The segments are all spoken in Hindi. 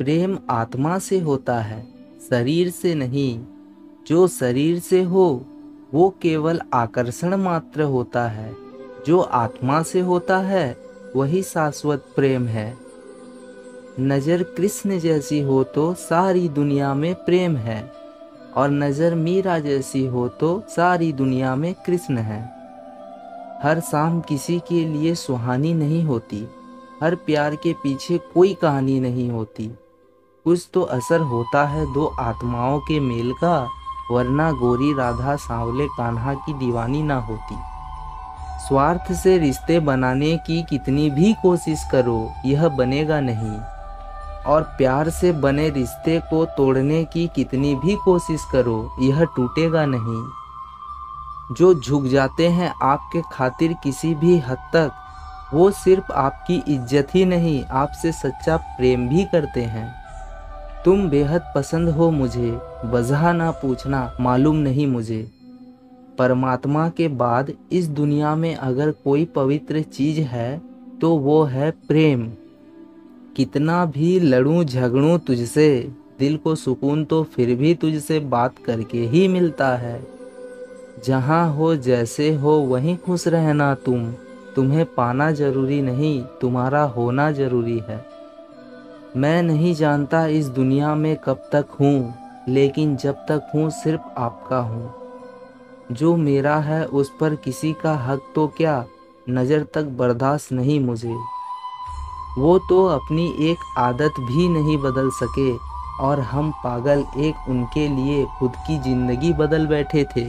प्रेम आत्मा से होता है, शरीर से नहीं। जो शरीर से हो वो केवल आकर्षण मात्र होता है। जो आत्मा से होता है वही शाश्वत प्रेम है। नज़र कृष्ण जैसी हो तो सारी दुनिया में प्रेम है, और नज़र मीरा जैसी हो तो सारी दुनिया में कृष्ण है। हर शाम किसी के लिए सुहानी नहीं होती, हर प्यार के पीछे कोई कहानी नहीं होती। कुछ तो असर होता है दो आत्माओं के मेल का, वरना गोरी राधा सांवले कान्हा की दीवानी ना होती। स्वार्थ से रिश्ते बनाने की कितनी भी कोशिश करो यह बनेगा नहीं, और प्यार से बने रिश्ते को तोड़ने की कितनी भी कोशिश करो यह टूटेगा नहीं। जो झुक जाते हैं आपके खातिर किसी भी हद तक, वो सिर्फ आपकी इज्जत ही नहीं आपसे सच्चा प्रेम भी करते हैं। तुम बेहद पसंद हो मुझे, वजह ना पूछना मालूम नहीं मुझे। परमात्मा के बाद इस दुनिया में अगर कोई पवित्र चीज है तो वो है प्रेम। कितना भी लड़ूं झगड़ूं तुझसे, दिल को सुकून तो फिर भी तुझसे बात करके ही मिलता है। जहाँ हो जैसे हो वहीं खुश रहना तुम्हें पाना जरूरी नहीं, तुम्हारा होना जरूरी है। मैं नहीं जानता इस दुनिया में कब तक हूँ, लेकिन जब तक हूँ सिर्फ आपका हूँ। जो मेरा है उस पर किसी का हक तो क्या, नज़र तक बर्दाश्त नहीं मुझे। वो तो अपनी एक आदत भी नहीं बदल सके, और हम पागल एक उनके लिए खुद की जिंदगी बदल बैठे थे।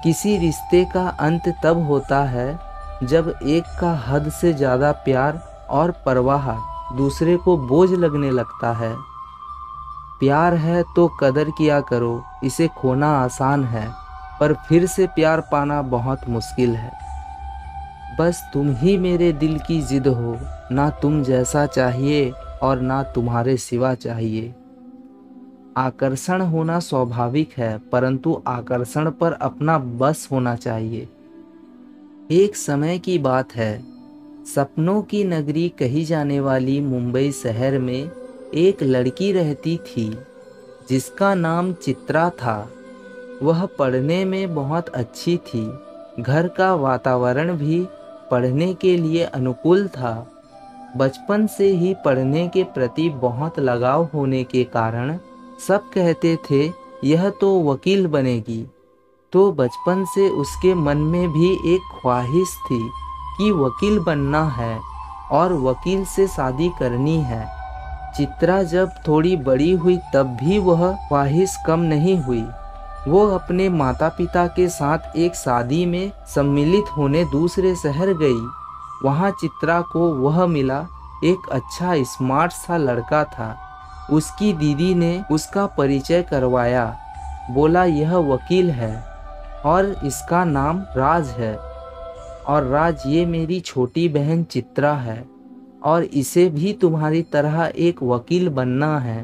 किसी रिश्ते का अंत तब होता है जब एक का हद से ज़्यादा प्यार और परवाह दूसरे को बोझ लगने लगता है। प्यार है तो कदर किया करो, इसे खोना आसान है, पर फिर से प्यार पाना बहुत मुश्किल है। बस तुम ही मेरे दिल की जिद हो, ना तुम जैसा चाहिए और ना तुम्हारे सिवा चाहिए। आकर्षण होना स्वाभाविक है, परंतु आकर्षण पर अपना बस होना चाहिए। एक समय की बात है, सपनों की नगरी कही जाने वाली मुंबई शहर में एक लड़की रहती थी जिसका नाम चित्रा था। वह पढ़ने में बहुत अच्छी थी। घर का वातावरण भी पढ़ने के लिए अनुकूल था। बचपन से ही पढ़ने के प्रति बहुत लगाव होने के कारण सब कहते थे यह तो वकील बनेगी। तो बचपन से उसके मन में भी एक ख्वाहिश थी कि वकील बनना है और वकील से शादी करनी है। चित्रा जब थोड़ी बड़ी हुई तब भी वह ख्वाहिश कम नहीं हुई। वो अपने माता पिता के साथ एक शादी में सम्मिलित होने दूसरे शहर गई। वहाँ चित्रा को वह मिला, एक अच्छा स्मार्ट सा लड़का था। उसकी दीदी ने उसका परिचय करवाया, बोला यह वकील है और इसका नाम राज है, और राज ये मेरी छोटी बहन चित्रा है, और इसे भी तुम्हारी तरह एक वकील बनना है।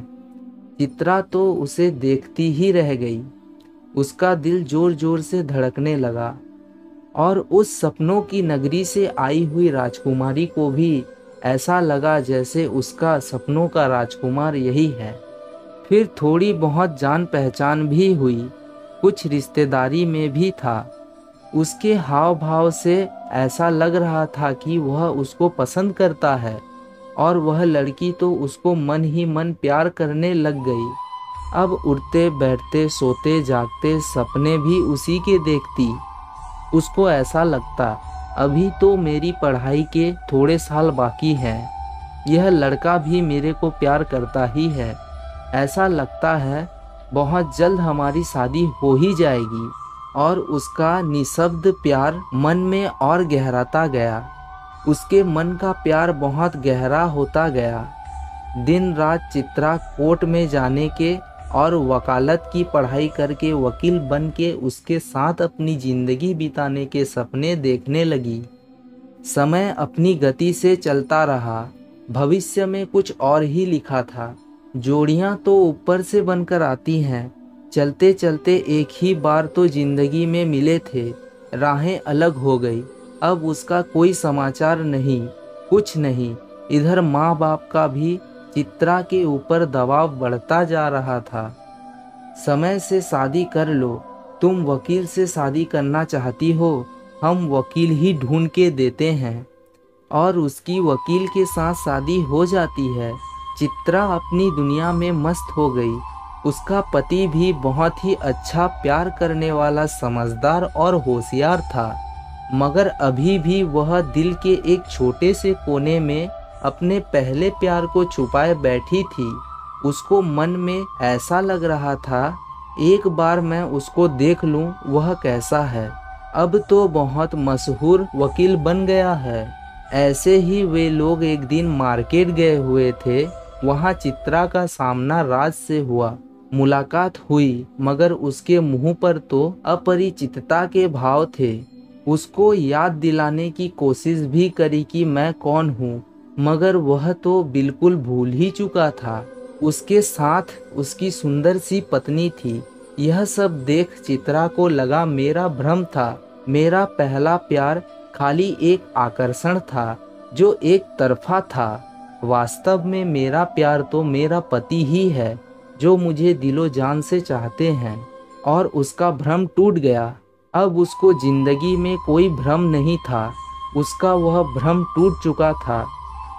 चित्रा तो उसे देखती ही रह गई। उसका दिल जोर जोर से धड़कने लगा, और उस सपनों की नगरी से आई हुई राजकुमारी को भी ऐसा लगा जैसे उसका सपनों का राजकुमार यही है। फिर थोड़ी बहुत जान पहचान भी हुई, कुछ रिश्तेदारी में भी था। उसके हाव भाव से ऐसा लग रहा था कि वह उसको पसंद करता है, और वह लड़की तो उसको मन ही मन प्यार करने लग गई। अब उठते बैठते सोते जागते सपने भी उसी के देखती। उसको ऐसा लगता अभी तो मेरी पढ़ाई के थोड़े साल बाकी हैं, यह लड़का भी मेरे को प्यार करता ही है। ऐसा लगता है बहुत जल्द हमारी शादी हो ही जाएगी। और उसका निःशब्द प्यार मन में और गहराता गया। उसके मन का प्यार बहुत गहरा होता गया। दिन रात चित्रा कोर्ट में जाने के और वकालत की पढ़ाई करके वकील बन के उसके साथ अपनी जिंदगी बिताने के सपने देखने लगी। समय अपनी गति से चलता रहा। भविष्य में कुछ और ही लिखा था। जोड़ियां तो ऊपर से बनकर आती हैं। चलते चलते एक ही बार तो जिंदगी में मिले थे, राहें अलग हो गई। अब उसका कोई समाचार नहीं, कुछ नहीं। इधर माँ बाप का भी चित्रा के ऊपर दबाव बढ़ता जा रहा था। समय से शादी कर लो, तुम वकील से शादी करना चाहती हो, हम वकील ही ढूंढ के देते हैं। और उसकी वकील के साथ शादी हो जाती है। चित्रा अपनी दुनिया में मस्त हो गई। उसका पति भी बहुत ही अच्छा प्यार करने वाला, समझदार और होशियार था, मगर अभी भी वह दिल के एक छोटे से कोने में अपने पहले प्यार को छुपाए बैठी थी। उसको मन में ऐसा लग रहा था, एक बार मैं उसको देख लूं वह कैसा है। अब तो बहुत मशहूर वकील बन गया है। ऐसे ही वे लोग एक दिन मार्केट गए हुए थे। वहां चित्रा का सामना राज से हुआ। मुलाकात हुई, मगर उसके मुंह पर तो अपरिचितता के भाव थे। उसको याद दिलाने की कोशिश भी करी कि मैं कौन हूँ, मगर वह तो बिल्कुल भूल ही चुका था। उसके साथ उसकी सुंदर सी पत्नी थी। यह सब देख चित्रा को लगा मेरा भ्रम था। मेरा पहला प्यार खाली एक आकर्षण था जो एक तरफा था। वास्तव में मेरा प्यार तो मेरा पति ही है, जो मुझे दिलो जान से चाहते हैं। और उसका भ्रम टूट गया। अब उसको जिंदगी में कोई भ्रम नहीं था। उसका वह भ्रम टूट चुका था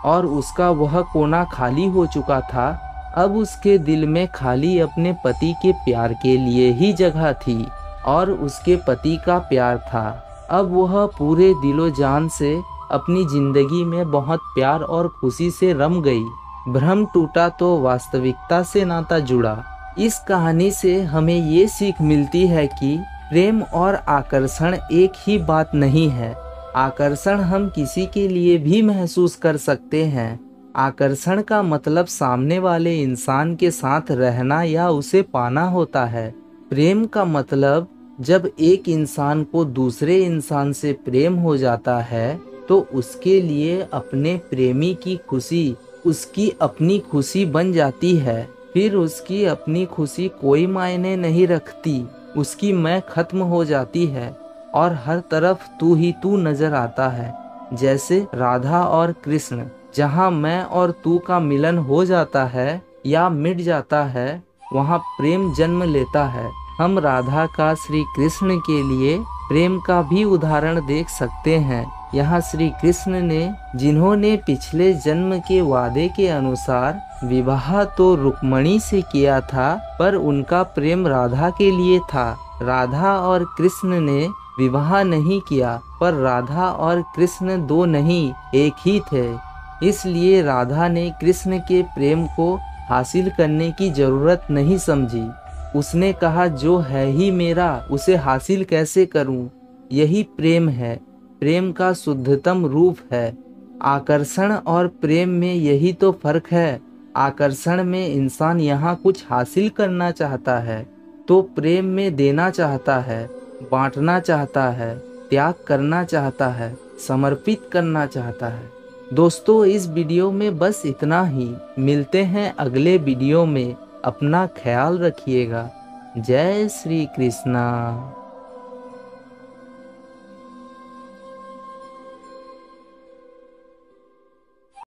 और उसका वह कोना खाली हो चुका था। अब उसके दिल में खाली अपने पति के प्यार के लिए ही जगह थी और उसके पति का प्यार था। अब वह पूरे दिलो जान से अपनी जिंदगी में बहुत प्यार और खुशी से रम गई। भ्रम टूटा तो वास्तविकता से नाता जुड़ा। इस कहानी से हमें ये सीख मिलती है कि प्रेम और आकर्षण एक ही बात नहीं है। आकर्षण हम किसी के लिए भी महसूस कर सकते हैं। आकर्षण का मतलब सामने वाले इंसान के साथ रहना या उसे पाना होता है। प्रेम का मतलब जब एक इंसान को दूसरे इंसान से प्रेम हो जाता है तो उसके लिए अपने प्रेमी की खुशी उसकी अपनी खुशी बन जाती है। फिर उसकी अपनी खुशी कोई मायने नहीं रखती। उसकी मैं खत्म हो जाती है और हर तरफ तू ही तू नजर आता है। जैसे राधा और कृष्ण, जहाँ मैं और तू का मिलन हो जाता है या मिट जाता है, वहाँ प्रेम जन्म लेता है। हम राधा का श्री कृष्ण के लिए प्रेम का भी उदाहरण देख सकते हैं। यहाँ श्री कृष्ण ने, जिन्होंने पिछले जन्म के वादे के अनुसार विवाह तो रुक्मणी से किया था, पर उनका प्रेम राधा के लिए था। राधा और कृष्ण ने विवाह नहीं किया, पर राधा और कृष्ण दो नहीं एक ही थे। इसलिए राधा ने कृष्ण के प्रेम को हासिल करने की जरूरत नहीं समझी। उसने कहा, जो है ही मेरा उसे हासिल कैसे करूं? यही प्रेम है। प्रेम का शुद्धतम रूप है। आकर्षण और प्रेम में यही तो फर्क है। आकर्षण में इंसान यहाँ कुछ हासिल करना चाहता है, तो प्रेम में देना चाहता है, बांटना चाहता है, त्याग करना चाहता है, समर्पित करना चाहता है। दोस्तों, इस वीडियो में बस इतना ही। मिलते हैं अगले वीडियो में। अपना ख्याल रखिएगा। जय श्री कृष्णा।